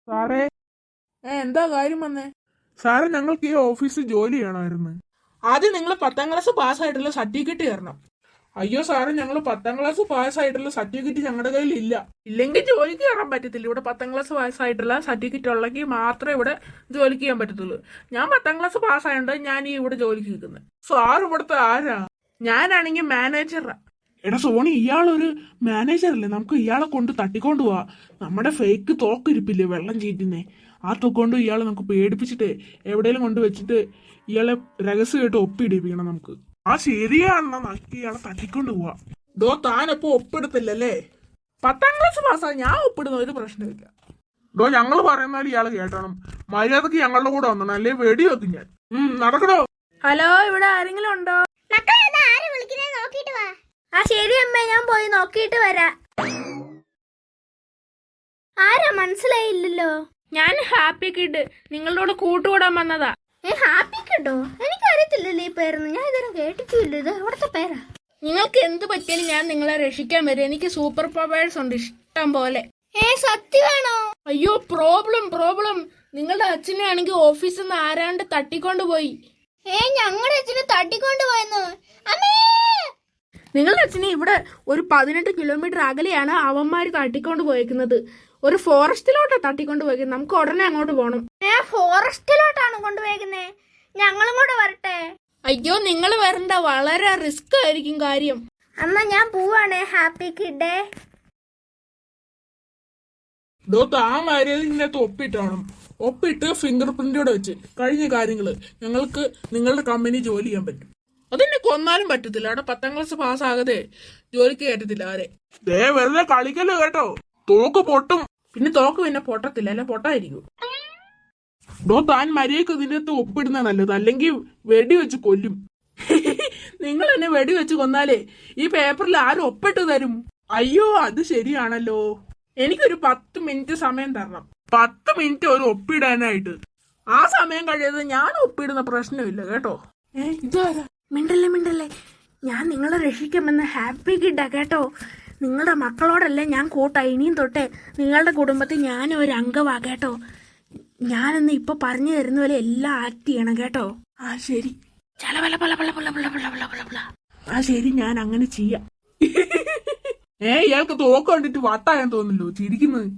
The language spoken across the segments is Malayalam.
സാറേ എന്താ കാര്യം വന്നേ? സാറേ ഞങ്ങൾക്ക് ഈ ഓഫീസിൽ ജോലി ചെയ്യണമായിരുന്നു. ആദ്യം നിങ്ങൾ 10ാം ക്ലാസ് പാസ്സായിട്ടുള്ള സർട്ടിഫിക്കറ്റ് തരണം. അയ്യോ സാറേ, ഞങ്ങൾ 10ാം ക്ലാസ് പാസ്സായിട്ടുള്ള സർട്ടിഫിക്കറ്റ് ഞങ്ങളുടെ കയ്യിൽ ഇല്ല. ഇല്ലെങ്കിൽ ജോലിക്ക് കയറാൻ പറ്റത്തില്ല. ഇവിടെ 10ാം ക്ലാസ് പാസ്സായിട്ടുള്ള സർട്ടിഫിക്കറ്റ് ഉള്ളെങ്കിൽ മാത്രമേ ഇവിടെ ജോലിക്ക് ചെയ്യാൻ പറ്റത്തുള്ളൂ. ഞാൻ 10ാം ക്ലാസ് പാസ്സായോണ്ട് ഞാൻ ഈ ഇവിടെ ജോലിക്ക് നിൽക്കുന്നത്. സാർ ഇവിടുത്തെ ആരാ? ഞാനാണെങ്കിൽ മാനേജറാ. എടാ സോണി, ഇയാളൊരു മാനേജറല്ലേ? നമുക്ക് ഇയാളെ കൊണ്ട് തട്ടിക്കൊണ്ട് പോവാ. നമ്മുടെ ഫേക്ക് തോക്കിരിപ്പില്ലേ വെള്ളം ചീറ്റുന്നേ, ആ തോക്കൊണ്ട് ഇയാളെ നമുക്ക് പേടിപ്പിച്ചിട്ട് എവിടെയെങ്കിലും കൊണ്ട് വെച്ചിട്ട് ഇയാളെ രഹസ്യമായിട്ട് ഒപ്പിടിപ്പിക്കണം നമുക്ക്. ആ ശരിയാണെന്നാ നമുക്ക് ഇയാളെ തട്ടിക്കൊണ്ട് പോവാ. താനപ്പോ ഒപ്പിടത്തില്ലല്ലേ? 10ാം ക്ലാസ് പാസ്സാ ഞാൻ ഒപ്പിടുന്ന ഒരു പ്രശ്നമില്ല. ഞങ്ങൾ പറയുന്നാൽ ഇയാളെ കേട്ടണം. മര്യാദക്ക് ഞങ്ങളുടെ കൂടെ വന്നണം, അല്ലേ വെടി വെക്കും ഞാൻ. നടക്കണോ? ഹലോ, ഇവിടെ ആരെങ്കിലും ഉണ്ടോ? ആ ശരി അമ്മേ, ഞാൻ പോയി നോക്കിയിട്ട് വരാം. ആരാ മനസ്സിലായില്ലല്ലോ? ഞാൻ ഹാപ്പി കിഡ്, നിങ്ങളോട് കൂട്ടുകൂടാൻ വന്നതാ. ഹാപ്പി കിഡോ? എനിക്കറിയത്തില്ലല്ലോ ഈ പേരൊന്നും. ഞാൻ ഇതുവരെ കേട്ടിട്ടില്ല. ഇത് എവിടത്തെ പേരാ? നിങ്ങൾക്ക് എന്ത് പറ്റിയാലും ഞാൻ നിങ്ങളെ രക്ഷിക്കാൻ വരും. എനിക്ക് സൂപ്പർ പവേഴ്സ് ഉണ്ട് ഇഷ്ടം പോലെ. സത്യമാണോ? അയ്യോ, പ്രോബ്ലം. നിങ്ങളുടെ അച്ഛനെ ആണെങ്കിൽ ഓഫീസിൽ നിന്ന് ആരാണ്ട് തട്ടിക്കൊണ്ട് പോയി. ഞങ്ങളുടെ അച്ഛനെ തട്ടിക്കൊണ്ട് പോയെന്നോ? അമ്മേ! നിങ്ങളുടെ അച്ഛനെ ഇവിടെ ഒരു 18 കിലോമീറ്റർ അകലെയാണ് അവന്മാര് തട്ടിക്കൊണ്ട് പോയേക്കുന്നത്. ഒരു ഫോറസ്റ്റിലോട്ടാ തട്ടിക്കൊണ്ട് പോയേക്കുന്നത്. നമുക്ക് ഉടനെ അങ്ങോട്ട് പോകണം. ഫോറസ്റ്റിലോട്ടാണ് കൊണ്ടുപോയേക്കുന്നേ? ഞങ്ങളും കൂടെ വരട്ടെ? അയ്യോ, നിങ്ങൾ വരണ്ട, വളരെ റിസ്ക് ആയിരിക്കും കാര്യം. എന്നാ ഞാൻ പോവാണേ ഹാപ്പി കിഡേ. ആ മര്യാദ ഇതിനകത്ത് ഒപ്പിട്ടാണ്. ഒപ്പിട്ട് ഫിംഗർ പ്രിന്റോടെ വെച്ച് കഴിഞ്ഞ കാര്യങ്ങള് ഞങ്ങൾക്ക് നിങ്ങളുടെ കമ്പനി ജോലി ചെയ്യാൻ പറ്റും. അതെന്നെ കൊന്നാലും പറ്റത്തില്ല. അവിടെ 10ാം ക്ലാസ് പാസ്സാകാതെ ജോലിക്ക് കയറ്റത്തില്ല ആരെ. വെറുതെ കളിക്കല്ലോ കേട്ടോ, തോക്ക് പൊട്ടും. പിന്നെ തോക്ക് പിന്നെ പൊട്ടത്തില്ല, അല്ലെ പൊട്ടായിരിക്കും. താൻ മര്യാദക്ക് ഇതിന്റെ അകത്ത് ഒപ്പിടുന്ന നല്ലത്, അല്ലെങ്കിൽ വെടി വെച്ച് കൊല്ലും. നിങ്ങൾ എന്നെ വെടി വെച്ച് കൊന്നാലേ ഈ പേപ്പറിൽ ആരും ഒപ്പിട്ട് തരും? അയ്യോ, അത് ശരിയാണല്ലോ. എനിക്കൊരു 10 മിനിറ്റ് സമയം തരണം. 10 മിനിറ്റ് ഒരു ഒപ്പിടാനായിട്ട്? ആ സമയം കഴിയാതെ ഞാൻ ഒപ്പിടുന്ന പ്രശ്നമില്ല കേട്ടോ. ഇതാരാ? മിണ്ടല്ലേ, ഞാൻ നിങ്ങളെ രക്ഷിക്കുമെന്ന് ഹാപ്പി കിഡാ കേട്ടോ. നിങ്ങളുടെ മക്കളോടല്ലേ ഞാൻ കൂട്ടാ. ഇനിയും തൊട്ടേ നിങ്ങളുടെ കുടുംബത്തിൽ ഞാനും ഒരു അംഗമാ കേട്ടോ. ഞാനെന്ന് ഇപ്പൊ പറഞ്ഞു തരുന്ന പോലെ എല്ലാം ആക്ട് ചെയ്യണം കേട്ടോ. ആ ശരി, ആ ശരി, ഞാൻ അങ്ങനെ ചെയ്യാം. ഇയാൾക്ക് തോക്ക് കണ്ടിട്ട് വട്ടായാൻ തോന്നില്ലോ ചിരിക്കുന്നത്.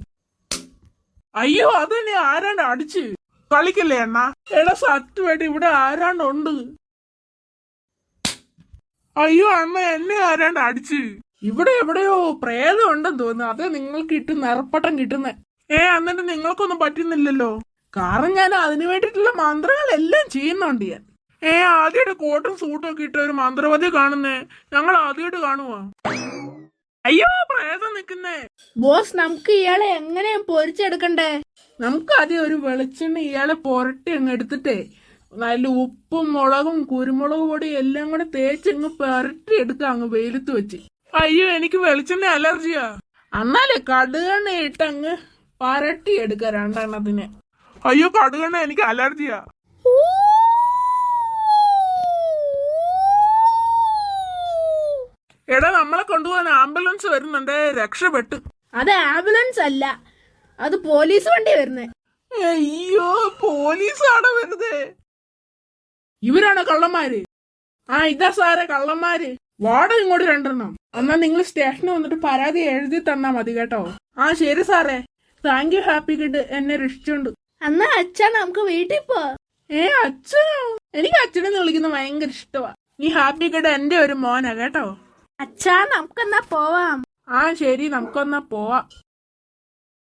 അയ്യോ, അതന്നെ ആരാണ്ട് അടിച്ച് കളിക്കല്ലേ അണ്ണ. എടാ സത്യമായിട്ട് ഇവിടെ ആരാണ്ടുണ്ട്. അയ്യോ അണ്ണ, എന്നെ ആരാണ്ട് അടിച്ച്. ഇവിടെ എവിടെയോ പ്രേതം ഉണ്ടെന്ന് തോന്നുന്നു. അത് നിങ്ങൾക്ക് ഇട്ട് നിറപ്പട്ടം കിട്ടുന്നേ. എന്നിട്ട് നിങ്ങൾക്കൊന്നും പറ്റുന്നില്ലല്ലോ. കാരണം ഞാൻ അതിനു വേണ്ടിയിട്ടുള്ള മന്ത്രങ്ങളെല്ലാം ചെയ്യുന്നുണ്ട് ഞാൻ. ആദ്യമായിട്ട് കോട്ടും സൂട്ടും ഒക്കെ ഇട്ട ഒരു മന്ത്രവാദി കാണുന്നേ. ഞങ്ങൾ ആദ്യമായിട്ട് കാണുവാ. അയ്യോ, പ്രേതം നിക്കുന്നേ. ബോസ്, നമുക്ക് ഇയാളെ എങ്ങനെ പൊരിച്ചെടുക്കണ്ടേ? നമുക്ക് ആദ്യം ഒരു വെളിച്ചെണ്ണ ഇയാളെ പുരട്ടി അങ്ങ് എടുത്തിട്ടേ നല്ല ഉപ്പും മുളകും കുരുമുളക് പൊടിയും എല്ലാം കൂടെ തേച്ചങ്ങ് പുരട്ടി എടുക്കുക അങ്ങ് വെയിലത്ത് വെച്ച്. അയ്യോ, എനിക്ക് വെളിച്ചെണ്ണ അലർജിയാ. എന്നാലേ കടുകെണ്ണ ഇട്ട് അങ്ങ് പരട്ടി എടുക്ക 2 അയ്യോ, കടുകെണ്ണ എനിക്ക് അലർജിയാ. എടാ, നമ്മളെ കൊണ്ടുപോകാൻ ആംബുലൻസ് വരുന്നുണ്ട്, രക്ഷപ്പെട്ടു. അത് ആംബുലൻസ് അല്ല, അത് പോലീസ് വണ്ടി വരുന്നേ. അയ്യോ, പോലീസാണ് വരുന്നേ. ഇവരാണ് കള്ളന്മാര്. ഇതാ സാറേ കള്ളന്മാര്. വാർഡൻ ഇങ്ങോട്ട് 2. എന്നാ നിങ്ങൾ സ്റ്റേഷനിൽ വന്നിട്ട് പരാതി എഴുതി തന്നാ മതി കേട്ടോ. ശരി സാറേ. താങ്ക് യു ഹാപ്പി കിഡ്, എന്നെ രക്ഷിച്ചോണ്ട്. എന്നാ അച്ഛാ, നമുക്ക് വീട്ടിൽ പോ. അച്ഛനോ? എനിക്ക് അച്ഛനെന്ന് വിളിക്കുന്ന ഭയങ്കര ഇഷ്ടമാ. ഈ ഹാപ്പി കിഡ് എന്റെ ഒരു മോനാ കേട്ടോ. അച്ഛാ, നമുക്കെന്നാ പോവാം. ശരി, നമുക്കൊന്നാ പോവാം.